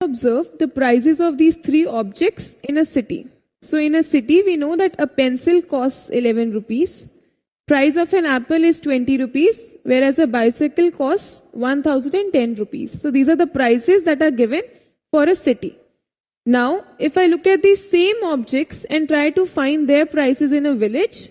observe the prices of these three objects in a city. So in a city, we know that a pencil costs 11 rupees. Price of an apple is 20 rupees, whereas a bicycle costs 1010 rupees. So these are the prices that are given for a city. Now, if I look at these same objects and try to find their prices in a village,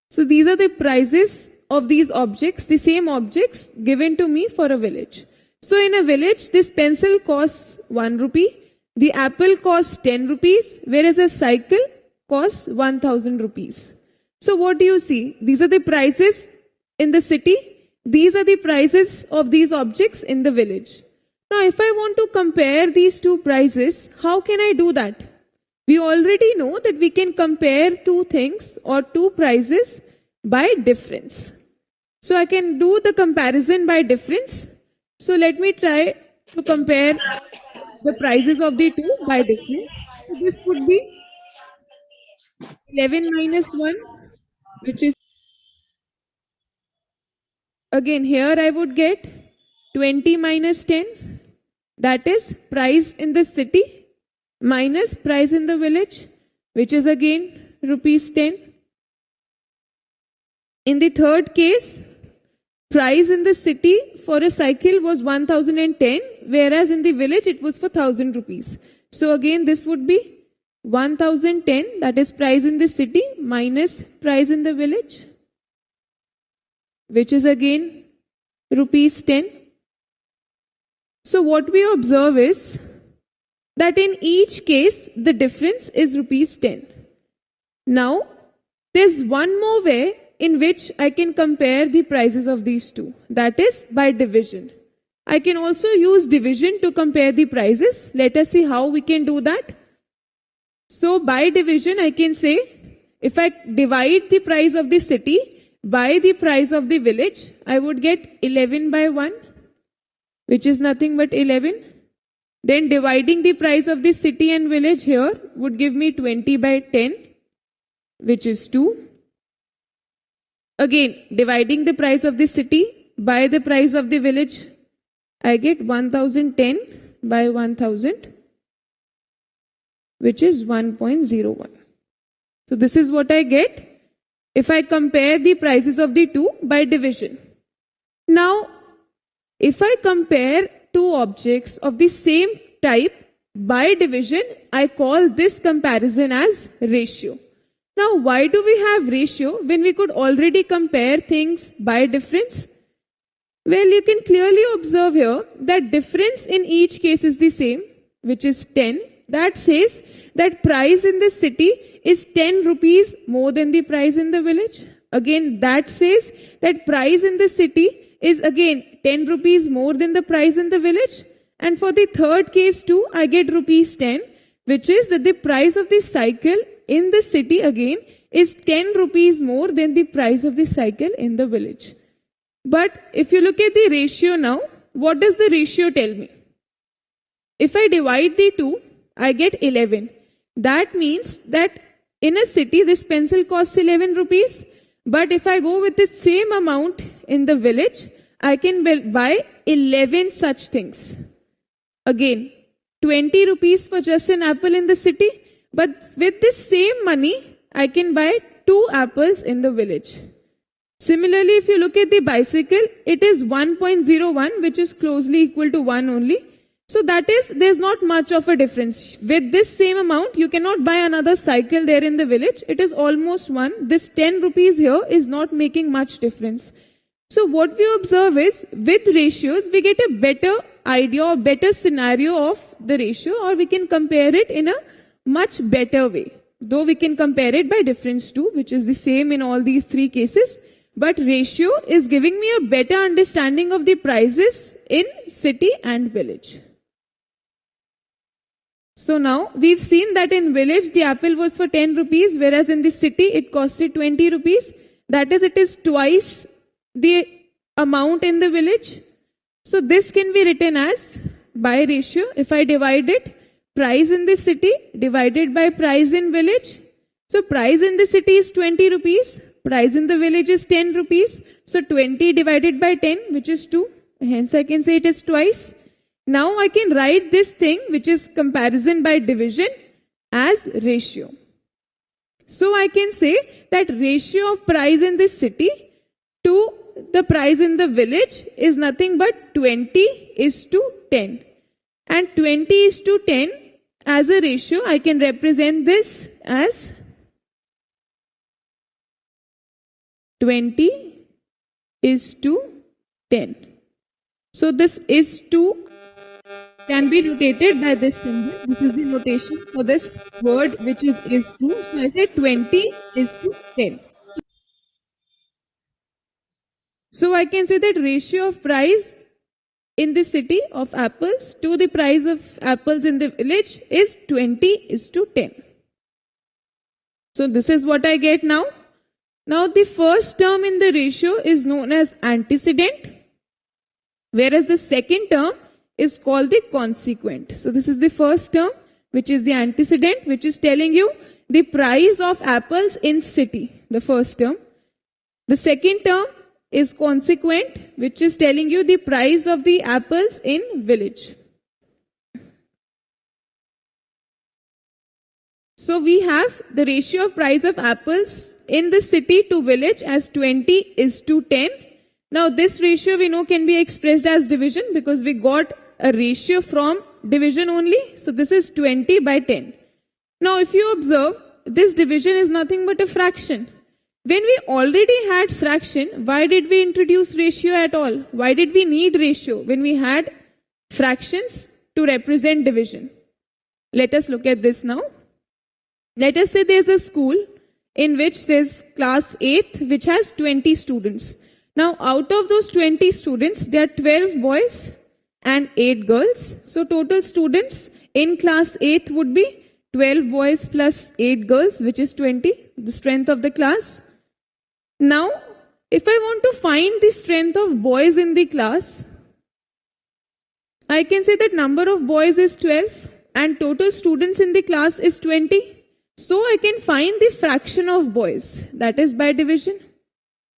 so these are the prices of these objects, the same objects given to me for a village. So in a village, this pencil costs 1 rupee, the apple costs 10 rupees, whereas a cycle costs 1000 rupees. So what do you see? These are the prices in the city. These are the prices of these objects in the village. Now, if I want to compare these two prices, how can I do that? We already know that we can compare two things or two prices by difference. So I can do the comparison by difference. So let me try to compare the prices of the two by difference. So this would be 11 minus 1, which is, again here I would get 20 minus 10. That is price in the city minus price in the village, which is again rupees 10. In the third case, price in the city for a cycle was 1010, whereas in the village it was for 1000 rupees. So again this would be 1010, that is price in the city minus price in the village, which is again rupees 10. So what we observe is that in each case the difference is rupees 10. Now there's one more way in which I can compare the prices of these two, that is by division. I can also use division to compare the prices. Let us see how we can do that. So by division I can say, if I divide the price of the city by the price of the village, I would get 11 by 1, which is nothing but 11. Then dividing the price of the city and village here would give me 20 by 10, which is 2. Again, dividing the price of the city by the price of the village, I get 1010 by 1000, which is 1.01. So this is what I get if I compare the prices of the two by division. Now, if I compare two objects of the same type by division, I call this comparison as ratio. Now, why do we have ratio when we could already compare things by difference? Well, you can clearly observe here that difference in each case is the same, which is 10. That says that price in the city is 10 rupees more than the price in the village. Again, that says that price in the city is again 10 rupees more than the price in the village. And for the third case too, I get rupees 10, which is that the price of the cycle in the city again is 10 rupees more than the price of the cycle in the village. But if you look at the ratio now, what does the ratio tell me? If I divide the two, I get 11. That means that in a city, this pencil costs 11 rupees. But if I go with the same amount in the village, I can buy 11 such things. Again, 20 rupees for just an apple in the city. But with this same money, I can buy 2 apples in the village. Similarly, if you look at the bicycle, it is 1.01, which is closely equal to 1 only. So that is, there's not much of a difference. With this same amount, you cannot buy another cycle there in the village. It is almost 1. This 10 rupees here is not making much difference. So what we observe is, with ratios, we get a better idea or better scenario of the ratio, or we can compare it in a much better way. Though we can compare it by difference too, which is the same in all these 3 cases. But ratio is giving me a better understanding of the prices in city and village. So now we've seen that in village the apple was for 10 rupees, whereas in the city it costed 20 rupees. That is, it is twice the amount in the village. So this can be written as by ratio. If I divide it, price in the city divided by price in village. So price in the city is 20 rupees. Price in the village is 10 rupees. So 20 divided by 10, which is 2. Hence I can say it is twice. Now I can write this thing, which is comparison by division, as ratio. So I can say that ratio of price in this city to the price in the village is nothing but 20:10. And 20:10 as a ratio, I can represent this as 20:10. So this is to can be notated by this symbol. This is the notation for this word, which is to. So I say 20:10. So I can say that ratio of price in the city of apples to the price of apples in the village is 20:10. So this is what I get now. Now the first term in the ratio is known as antecedent, whereas the second term is called the consequent. So this is the first term, which is the antecedent, which is telling you the price of apples in city, the first term. The second term is consequent, which is telling you the price of the apples in village. So we have the ratio of price of apples in the city to village as 20:10. Now this ratio we know can be expressed as division because we got a ratio from division only. So this is 20/10. Now if you observe, this division is nothing but a fraction. When we already had fraction, why did we introduce ratio at all? Why did we need ratio when we had fractions to represent division? Let us look at this now. Let us say there's a school in which there's class 8th, which has 20 students. Now out of those 20 students, there are 12 boys and 8 girls. So total students in class 8th would be 12 boys plus 8 girls, which is 20, the strength of the class. Now, if I want to find the strength of boys in the class, I can say that number of boys is 12 and total students in the class is 20. So I can find the fraction of boys, that is by division.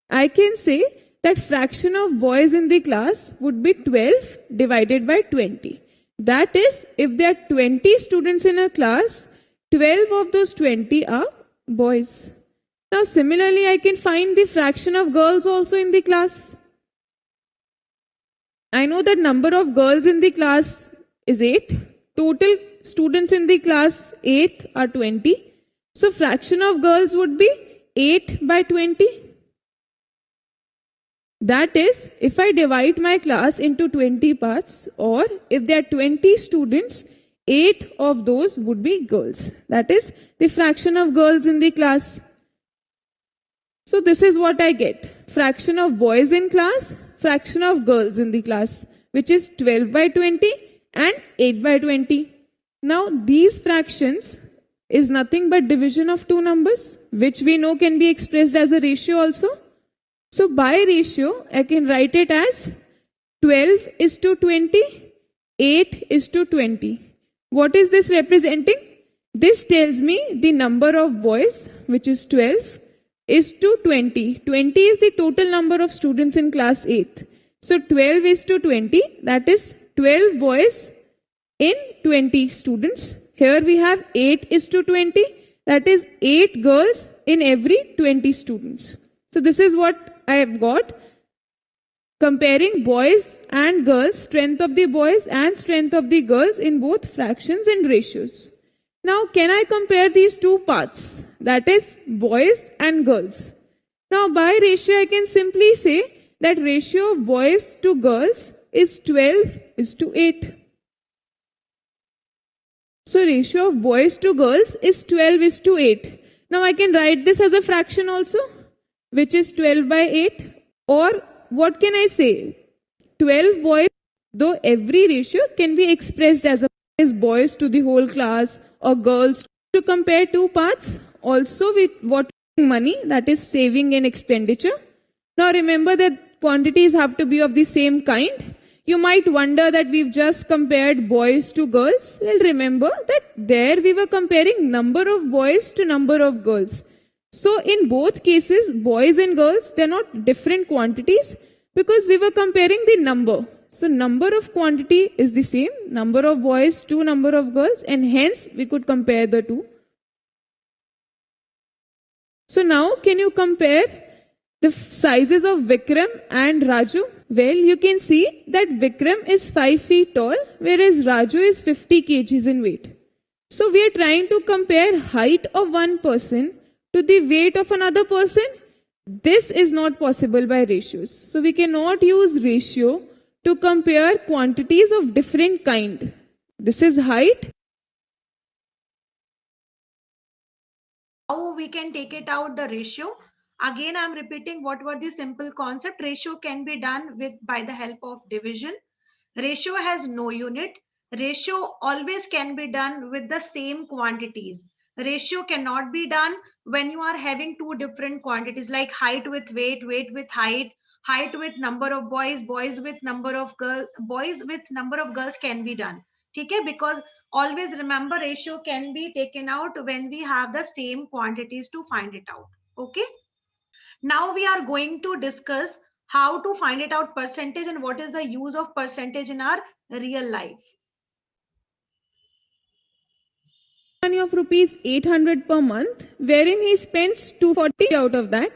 I can say that fraction of boys in the class would be 12 divided by 20. That is, if there are 20 students in a class, 12 of those 20 are boys. Now similarly, I can find the fraction of girls also in the class. I know that number of girls in the class is 8. Total students in the class 8 are 20. So fraction of girls would be 8/20. That is, if I divide my class into 20 parts, or if there are 20 students, 8 of those would be girls. That is the fraction of girls in the class. So this is what I get. Fraction of boys in class, fraction of girls in the class, which is 12/20 and 8/20. Now these fractions is nothing but division of two numbers, which we know can be expressed as a ratio also. So by ratio, I can write it as 12:20, 8:20. What is this representing? This tells me the number of boys, which is 12, is to 20. 20 is the total number of students in class 8th. So 12:20, that is 12 boys in 20 students. Here we have 8:20, that is 8 girls in every 20 students. So this is what I have got. Comparing boys and girls, strength of the boys and strength of the girls in both fractions and ratios. Now, can I compare these two parts? That is, boys and girls. Now, by ratio, I can simply say that ratio of boys to girls is 12:8. So, ratio of boys to girls is 12:8. Now, I can write this as a fraction also, which is 12/8. Or, what can I say? 12 boys, though every ratio can be expressed as boys to the whole class or girls. To compare two parts, also with what money, that is saving and expenditure. Now remember that quantities have to be of the same kind. You might wonder that we've just compared boys to girls. Well, remember that there we were comparing number of boys to number of girls. So in both cases, boys and girls, they're not different quantities because we were comparing the number. So number of quantity is the same, number of boys to number of girls, and hence we could compare the two. So now can you compare the sizes of Vikram and Raju? Well, you can see that Vikram is 5 feet tall, whereas Raju is 50 kgs in weight. So we are trying to compare height of one person to the weight of another person. This is not possible by ratios. So we cannot use ratio to compare quantities of different kind. This is height. How we can take it out the ratio? Again, I'm repeating what were the simple concept. Ratio can be done with by the help of division. Ratio has no unit. Ratio always can be done with the same quantities. Ratio cannot be done when you are having two different quantities like height with weight, weight with height, height with number of boys, boys with number of girls, boys with number of girls can be done. Okay, because always remember ratio can be taken out when we have the same quantities to find it out. Okay. Now we are going to discuss how to find it out percentage and what is the use of percentage in our real life. Money of rupees 800 per month, wherein he spends 240 out of that.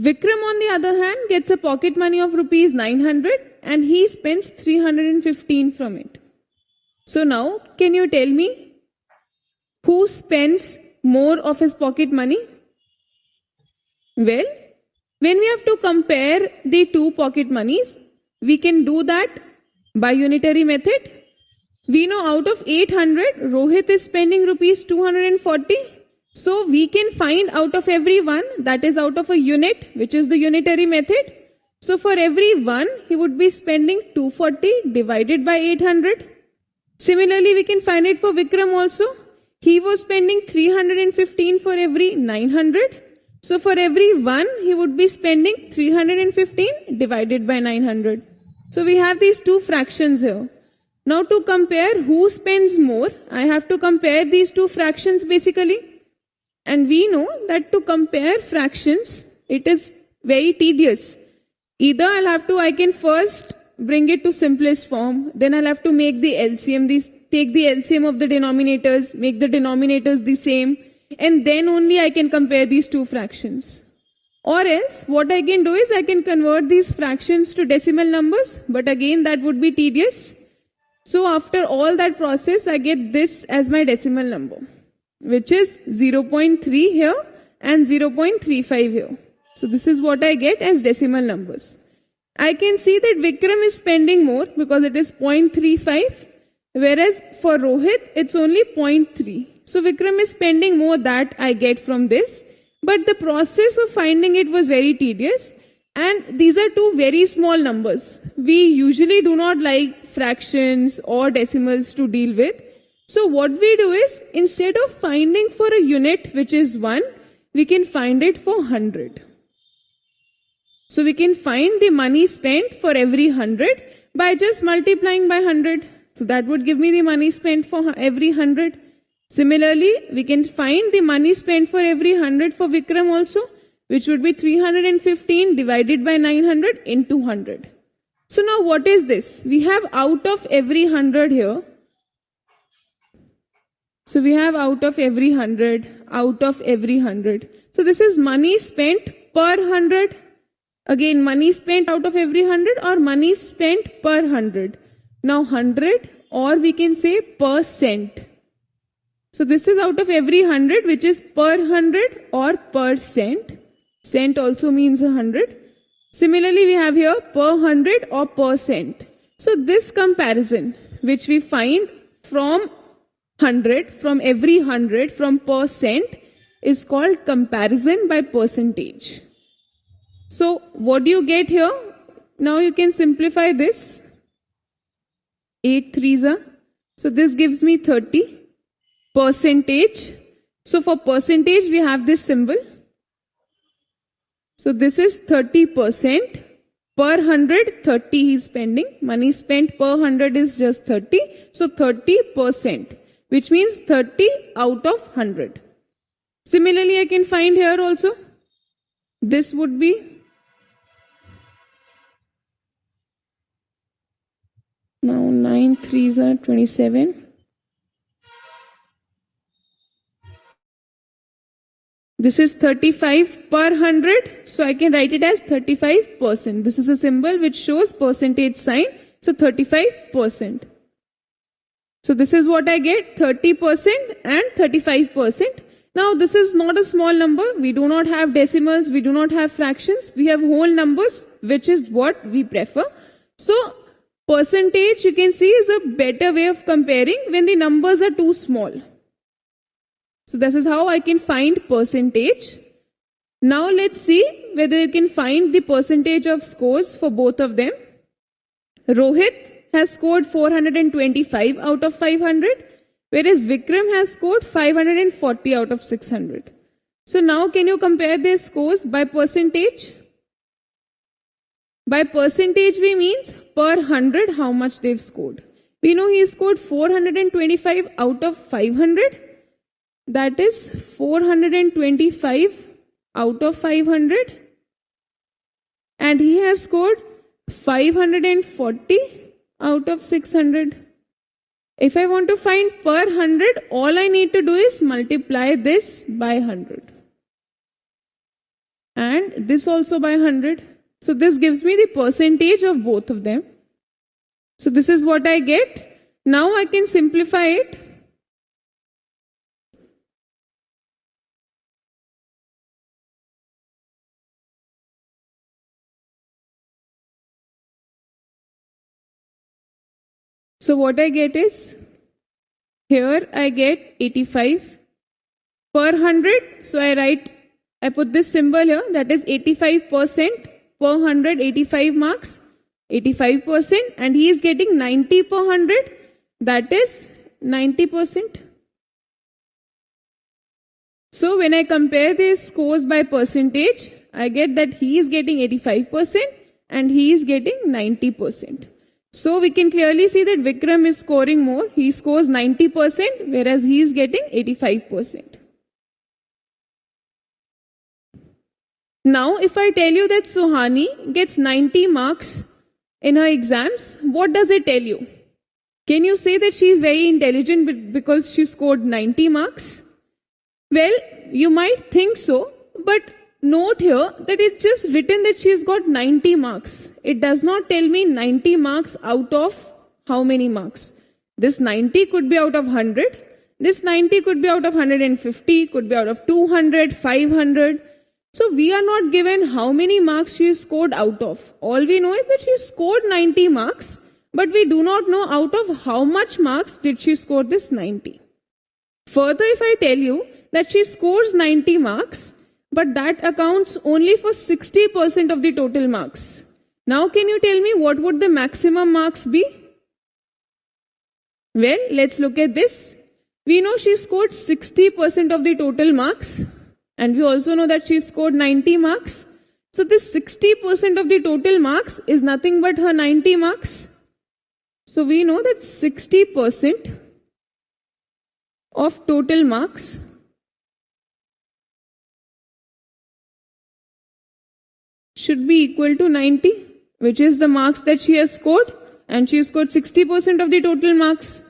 Vikram, on the other hand, gets a pocket money of rupees 900 and he spends 315 from it. So now, can you tell me who spends more of his pocket money? Well, when we have to compare the two pocket monies, we can do that by unitary method. We know out of 800, Rohit is spending rupees 240. So we can find out of every one, that is out of a unit, which is the unitary method. So for every one, he would be spending 240 divided by 800. Similarly, we can find it for Vikram also. He was spending 315 for every 900. So for every one, he would be spending 315 divided by 900. So we have these two fractions here. Now to compare who spends more, I have to compare these two fractions basically. And we know that to compare fractions, it is very tedious. Either I can first bring it to simplest form, then I'll have to make the LCM, take the LCM of the denominators, make the denominators the same, and then only I can compare these two fractions. Or else, what I can do is I can convert these fractions to decimal numbers, but again that would be tedious. So after all that process, I get this as my decimal number, which is 0.3 here and 0.35 here. So this is what I get as decimal numbers. I can see that Vikram is spending more because it is 0.35, whereas for Rohit, it's only 0.3. So Vikram is spending more, that I get from this. But the process of finding it was very tedious. And these are two very small numbers. We usually do not like fractions or decimals to deal with. So what we do is, instead of finding for a unit which is 1, we can find it for 100. So we can find the money spent for every 100 by just multiplying by 100. So that would give me the money spent for every 100. Similarly, we can find the money spent for every 100 for Vikram also, which would be 315 divided by 900 into 100. So now what is this? We have out of every 100 here. So we have out of every 100, out of every 100. So this is money spent per 100. Again, money spent out of every 100 or money spent per 100. Now 100, or we can say per cent. So this is out of every 100, which is per 100 or per cent. Cent also means 100. Similarly, we have here per 100 or per cent. So this comparison, which we find from 100, from every 100, from per cent, is called comparison by percentage. So what do you get here? Now you can simplify this. 8 threes are. So this gives me 30. Percentage. So for percentage, we have this symbol. So this is 30%. Per 100, 30 he is spending. Money spent per 100 is just 30. So 30%, which means 30 out of 100. Similarly, I can find here also. This would be Now 9 3s are 27. This is 35 per 100. So I can write it as 35%. This is a symbol which shows percentage sign. So 35%. So this is what I get, 30% and 35%. Now this is not a small number. We do not have decimals. We do not have fractions. We have whole numbers, which is what we prefer. So percentage, you can see, is a better way of comparing when the numbers are too small. So this is how I can find percentage. Now let's see whether you can find the percentage of scores for both of them. Rohit has scored 425 out of 500, whereas Vikram has scored 540 out of 600. So now can you compare their scores by percentage? By percentage we means per 100 how much they've scored. We know he scored 425 out of 500. That is 425 out of 500. And he has scored 540 out of 600. If I want to find per 100, all I need to do is multiply this by 100. And this also by 100. So this gives me the percentage of both of them. So this is what I get. Now I can simplify it. So what I get is, here I get 85 per 100. So I put this symbol here, that is 85% per 100, 85 marks, 85%, and he is getting 90 per 100, that is 90%. So when I compare these scores by percentage, I get that he is getting 85% and he is getting 90%. So we can clearly see that Vikram is scoring more. He scores 90%, whereas he is getting 85%. Now, if I tell you that Suhani gets 90 marks in her exams, what does it tell you? Can you say that she is very intelligent because she scored 90 marks? Well, you might think so, but note here that it's just written that she's got 90 marks. It does not tell me 90 marks out of how many marks. This 90 could be out of 100. This 90 could be out of 150, could be out of 200, 500. So we are not given how many marks she scored out of. All we know is that she scored 90 marks, but we do not know out of how much marks did she score this 90. Further, if I tell you that she scores 90 marks, but that accounts only for 60% of the total marks. Now can you tell me what would the maximum marks be? Well, let's look at this. We know she scored 60% of the total marks, and we also know that she scored 90 marks. So this 60% of the total marks is nothing but her 90 marks. So we know that 60% of total marks should be equal to 90, which is the marks that she has scored, and she scored 60% of the total marks.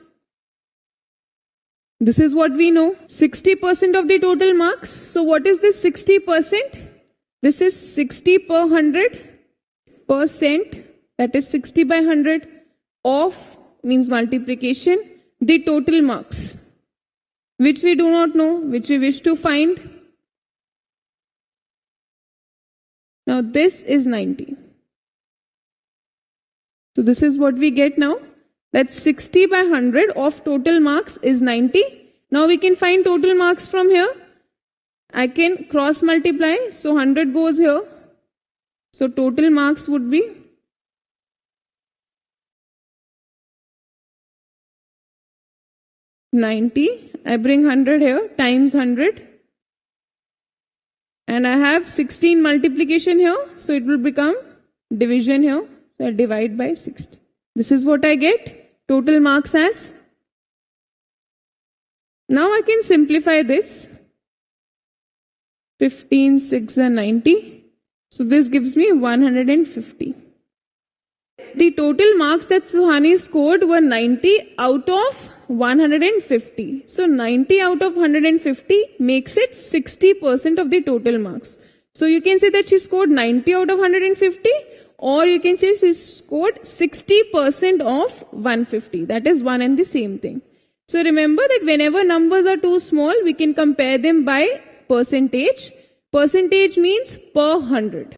This is what we know, 60% of the total marks. So what is this 60%? This is 60 per 100%, that is 60 by 100 of means multiplication, the total marks, which we do not know, which we wish to find. Now this is 90. So this is what we get now. That 60 by 100 of total marks is 90. Now we can find total marks from here. I can cross multiply. So 100 goes here. So total marks would be 90. I bring 100 here times 100. And I have 16 multiplication here. So it will become division here. So I divide by 60. This is what I get. Total marks as. Now I can simplify this. 15, 6 and 90. So this gives me 150. the total marks that Suhani scored were 90 out of 150. So 90 out of 150 makes it 60% of the total marks. So you can say that she scored 90 out of 150, or you can say she scored 60% of 150. That is one and the same thing. So remember that whenever numbers are too small, we can compare them by percentage. Percentage means per 100.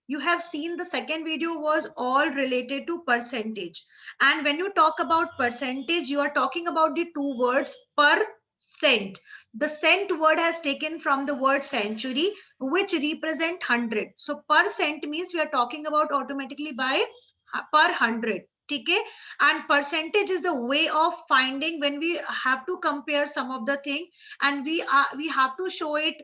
You have seen the second video was all related to percentage. And when you talk about percentage, you are talking about the two words per cent. The cent word has taken from the word century, which represent 100. So per cent means we are talking about automatically by per 100. Okay, and percentage is the way of finding when we have to compare some of the thing, and we have to show it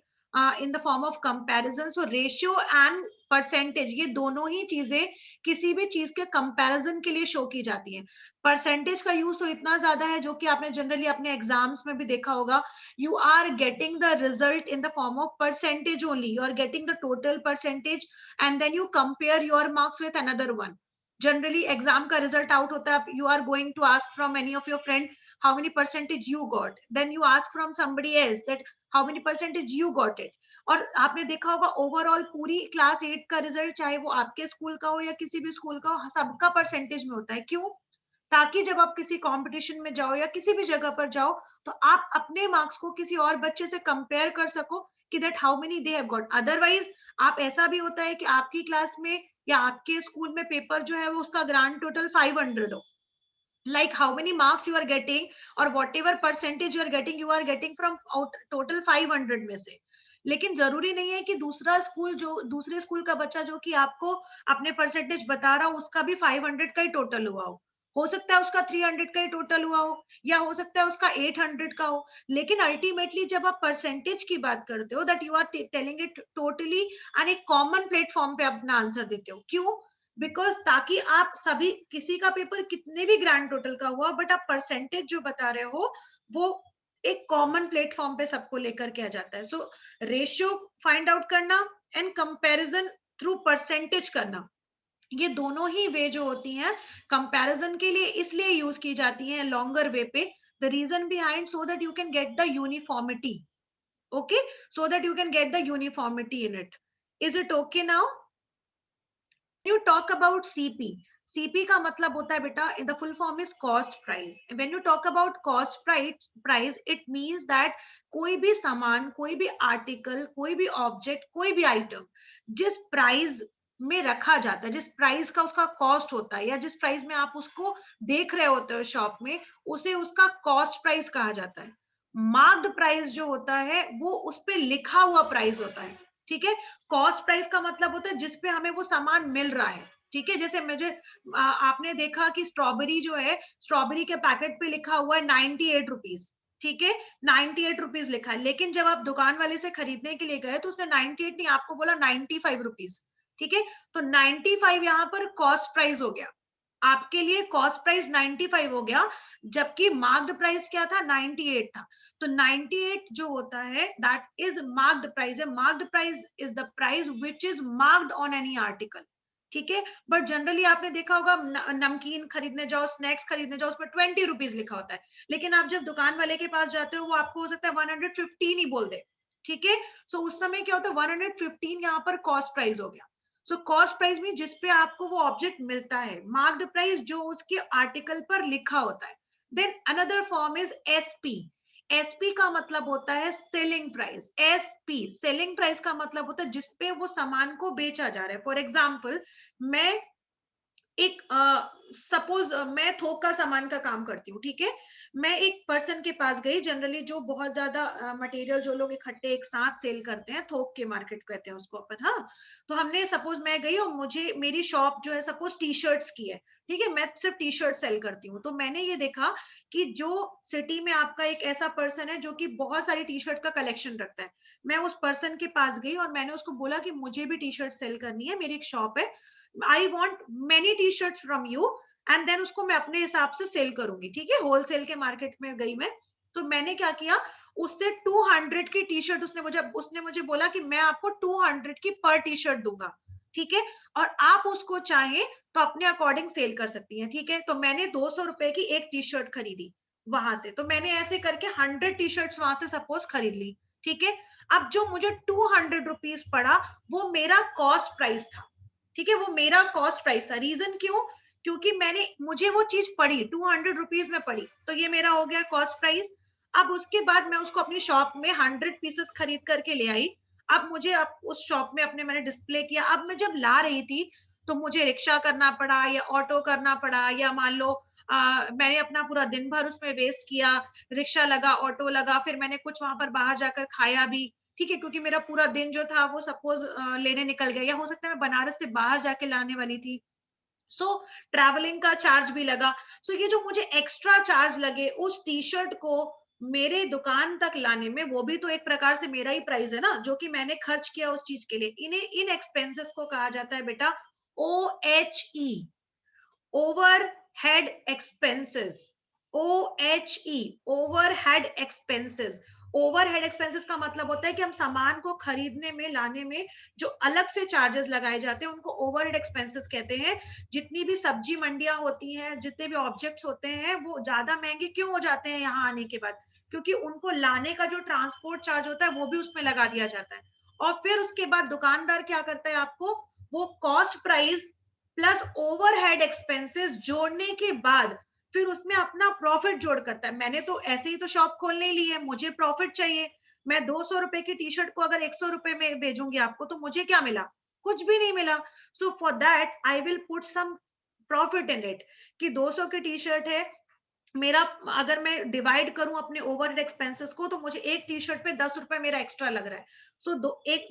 in the form of comparison. So ratio and percentage, ये दोनों ही चीजें किसी भी चीज के comparison के लिए show की जाती हैं. परसेंटेज का यूज तो इतना ज्यादा है जो कि आपने जनरली अपने एग्जाम्स में भी देखा होगा. You are getting the result in the form of percentage only. You are getting the total percentage and then you compare your marks with another one. Generally exam का रिजल्ट आउट होता है, you are going to ask from any of your friend how many percentage you got, then you ask from somebody else that how many percentage you got it. और आपने देखा होगा overall पूरी class 8 का result, चाहे वो आपके school का हो या किसी भी स्कूल का हो, सबका परसेंटेज में होता है. क्यों? ताकि जब आप किसी कंपटीशन में जाओ या किसी भी जगह पर जाओ तो आप अपने मार्क्स को किसी और बच्चे से कंपेयर कर सको कि that how many they have got. Otherwise आप ऐसा भी होता है कि आपकी क्लास में या आपके स्कूल में पेपर जो है वो उसका ग्रांड टोटल 500 हो, like how many marks you are getting or whatever percentage you are getting from total 500 में से. लेकिन जरूरी नहीं है कि दूसरे स्कूल का बच्चा जो कि आपको अपने परसेंटेज बता रहा हो उसका भी 500 का ही टोटल हुआ हो सकता है उसका 300 का ही टोटल हुआ हो, या हो सकता है उसका 800 का हो. लेकिन अल्टीमेटली जब आप परसेंटेज की बात करते हो that you are telling it totally and एक कॉमन प्लेटफॉर्म पे अपना आंसर देते हो. क्यों? बिकॉज ताकि आप सभी, किसी का पेपर कितने भी ग्रैंड टोटल का हुआ बट आप परसेंटेज जो बता रहे हो वो एक कॉमन प्लेटफॉर्म पे सबको लेकर के आ जाता है. सो रेशियो फाइंड आउट करना एंड कंपैरिजन थ्रू परसेंटेज करना, ये दोनों ही वे जो होती हैं कंपैरिजन के लिए इसलिए यूज की जाती हैं लॉन्गर वे पे. The reason behind so that you can get the uniformity. Okay, so that you can get the uniformity in it. Is it okay now? you talk about CP का मतलब होता है बेटा, in the full form is cost price. When you talk about cost price, it means that कोई भी सामान, कोई भी आर्टिकल, कोई भी ऑब्जेक्ट, कोई भी आइटम जिस प्राइस में रखा जाता है, जिस प्राइस का उसका कॉस्ट होता है, या जिस प्राइस में आप उसको देख रहे होते हो शॉप में, उसे उसका कॉस्ट प्राइस कहा जाता है. मार्क्ड प्राइस जो होता है वो उस पे लिखा हुआ प्राइस होता है. ठीक है, कॉस्ट प्राइस का मतलब होता है जिसपे हमें वो सामान मिल रहा है. ठीक है, जैसे मुझे आपने देखा कि स्ट्रॉबेरी जो है, स्ट्रॉबेरी के पैकेट पे लिखा हुआ है 98 रुपीज. ठीक है, 98 रुपीज लिखा है, लेकिन जब आप दुकान वाले से खरीदने के लिए गए तो उसने 98 नहीं, आपको बोला 95 रुपीज. ठीक है, तो 95 यहाँ पर कॉस्ट प्राइस हो गया, आपके लिए कॉस्ट प्राइस 95 हो गया, जबकि मार्क्ड प्राइस क्या था? 98 था. तो 98 जो होता है दैट इज मार्क्ड प्राइस है. Marked price is the price which is marked on any article. ठीक है, बट जनरली आपने देखा होगा नमकीन खरीदने जाओ, स्नैक्स खरीदने जाओ, उसमें 20 रुपीज लिखा होता है, लेकिन आप जब दुकान वाले के पास जाते हो वो आपको हो सकता है 115 ही बोल दे. ठीक है, सो उस समय क्या होता है 115 यहाँ पर कॉस्ट प्राइस हो गया. सो कॉस्ट प्राइस में जिसपे आपको वो ऑब्जेक्ट मिलता है, मार्क्ड प्राइस जो उसके आर्टिकल पर लिखा होता है. Then another form is SP. SP का मतलब होता है selling price. SP selling price का मतलब होता है जिसपे वो सामान को बेचा जा रहा है. फॉर एग्जाम्पल, मैं एक सपोज मैं थोक का सामान का काम करती हूँ. ठीक है, मैं एक पर्सन के पास गई, जनरली जो बहुत ज्यादा मटेरियल जो लोग इकट्ठे एक साथ सेल करते हैं, थोक के मार्केट कहते हैं उसको अपन. हाँ, तो हमने सपोज मैं गई और मुझे मेरी शॉप जो है सपोज टी शर्ट्स की है. ठीक है, मैं सिर्फ टी शर्ट सेल करती हूँ. तो मैंने ये देखा कि जो सिटी में आपका एक ऐसा पर्सन है जो कि बहुत सारी टी शर्ट का कलेक्शन रखता है, मैं उस पर्सन के पास गई और मैंने उसको बोला कि मुझे भी टी शर्ट सेल करनी है, मेरी एक शॉप है, I want many T shirts from you, and then उसको मैं अपने हिसाब से सेल करूंगी. ठीक है, होलसेल के मार्केट में गई मैं, तो मैंने क्या किया, उससे 200 की टी शर्ट उसने मुझे बोला कि मैं आपको 200 की पर टी शर्ट दूंगा. ठीक है, और आप उसको चाहे तो अपने अकॉर्डिंग सेल कर सकती हैं, ठीक है। तो मैंने 200 रुपए की एक टी शर्ट खरीदी वहां से, तो मैंने ऐसे करके 100 टी शर्ट्स वहां से सपोज खरीद ली, ठीक है। अब जो मुझे 200 रुपीज पड़ा वो मेरा कॉस्ट प्राइस था, ठीक है, वो मेरा कॉस्ट प्राइस था। रीजन क्यों? क्योंकि मुझे वो चीज पड़ी 200 रुपीज में पड़ी, तो ये मेरा हो गया कॉस्ट प्राइस। अब उसके बाद मैं उसको अपनी शॉप में 100 पीसेस खरीद करके ले आई। अब मुझे अब उस शॉप में अपने मैंने डिस्प्ले किया। अब मैं जब ला रही थी तो मुझे रिक्शा करना पड़ा या ऑटो करना पड़ा, या मान लो मैंने अपना पूरा दिन भर उसमें वेस्ट किया, रिक्शा लगा, ऑटो लगा, फिर मैंने कुछ वहां पर बाहर जाकर खाया भी, ठीक है, क्योंकि मेरा पूरा दिन जो था वो सपोज लेने निकल गया, या हो सकता है मैं बनारस से बाहर जाके लाने वाली थी। सो ट्रैवलिंग का चार्ज भी लगा। सो ये जो मुझे एक्स्ट्रा चार्ज लगे उस टी शर्ट को मेरे दुकान तक लाने में, वो भी तो एक प्रकार से मेरा ही प्राइस है ना, जो कि मैंने खर्च किया उस चीज के लिए। इन एक्सपेंसेस को कहा जाता है बेटा OHE, overhead expenses. OHE, overhead expenses. Overhead expenses का मतलब होता है कि हम सामान को खरीदने में लाने में जो अलग से चार्जेस लगाए जाते हैं उनको ओवरहेड एक्सपेंसेस कहते हैं। जितनी भी सब्जी मंडियां होती हैं, जितने भी ऑब्जेक्ट्स होते हैं, वो ज्यादा महंगे क्यों हो जाते हैं यहाँ आने के बाद? क्योंकि उनको लाने का जो ट्रांसपोर्ट चार्ज होता है वो भी उसमें लगा दिया जाता है। और फिर उसके बाद दुकानदार क्या करता है, आपको वो cost price plus overhead expenses जोड़ने के बाद फिर उसमें अपना प्रॉफिट जोड़ करता है। मैंने तो ऐसे ही तो शॉप खोलने ली है, मुझे प्रॉफिट चाहिए। मैं 200 रुपए की टी शर्ट को अगर 100 रुपए में भेजूंगी आपको, तो मुझे क्या मिला? कुछ भी नहीं मिला। So for that I will put some profit in it, कि 200 की टी शर्ट है मेरा, अगर मैं डिवाइड करूं अपने ओवरहेड एक्सपेंसेस को, तो मुझे एक टी शर्ट पे 10 रुपए मेरा एक्स्ट्रा लग रहा है। सो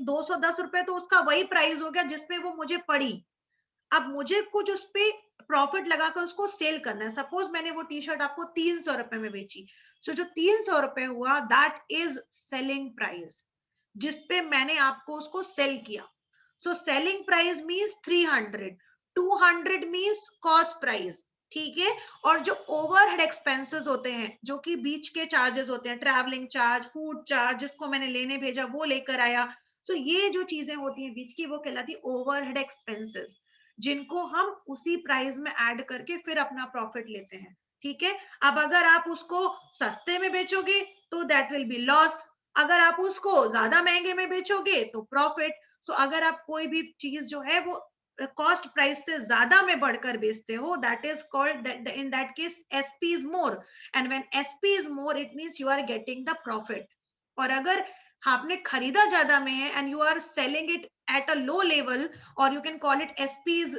210 रुपए तो उसका वही प्राइस हो गया जिसमें वो मुझे पड़ी। अब मुझे कुछ उस पे प्रॉफिट लगाकर उसको सेल करना है। सपोज मैंने वो टी शर्ट आपको 300 रुपए में बेची, सो जो 300 रुपए हुआ दैट इज सेलिंग प्राइस, जिसपे मैंने आपको उसको सेल किया। So selling price means 300, 200 means cost price, ठीक है। और जो ओवरहेड एक्सपेंसेस होते हैं, जो कि बीच के चार्जेस होते हैं, ट्रैवलिंग चार्ज, फूड चार्ज, जिसको मैंने लेने भेजा वो लेकर आया, सो ये जो चीजें होती हैं बीच की, वो कहलाती है ओवरहेड एक्सपेंसेस, जिनको हम उसी प्राइस में ऐड करके फिर अपना प्रॉफिट लेते हैं, ठीक है। अब अगर आप उसको सस्ते में बेचोगे तो दैट विल बी लॉस, अगर आप उसको ज्यादा महंगे में बेचोगे तो प्रॉफिट। सो अगर आप कोई भी चीज जो है वो कॉस्ट प्राइस से ज्यादा में बढ़कर बेचते हो, that is called, in that case SP is more, and when SP is more it means you are getting the profit. और अगर आपने खरीदा ज्यादा में है and you are selling it at a low level, or you can call it SP is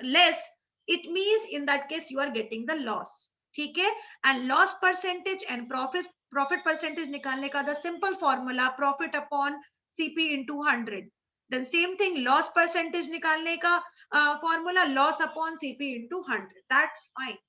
less, it means in that case you are getting the loss, ठीक है। and loss percentage and profit percentage निकालने का the simple formula profit upon CP into 100, then same thing loss percentage निकालने का formula loss upon CP into 100, that's fine।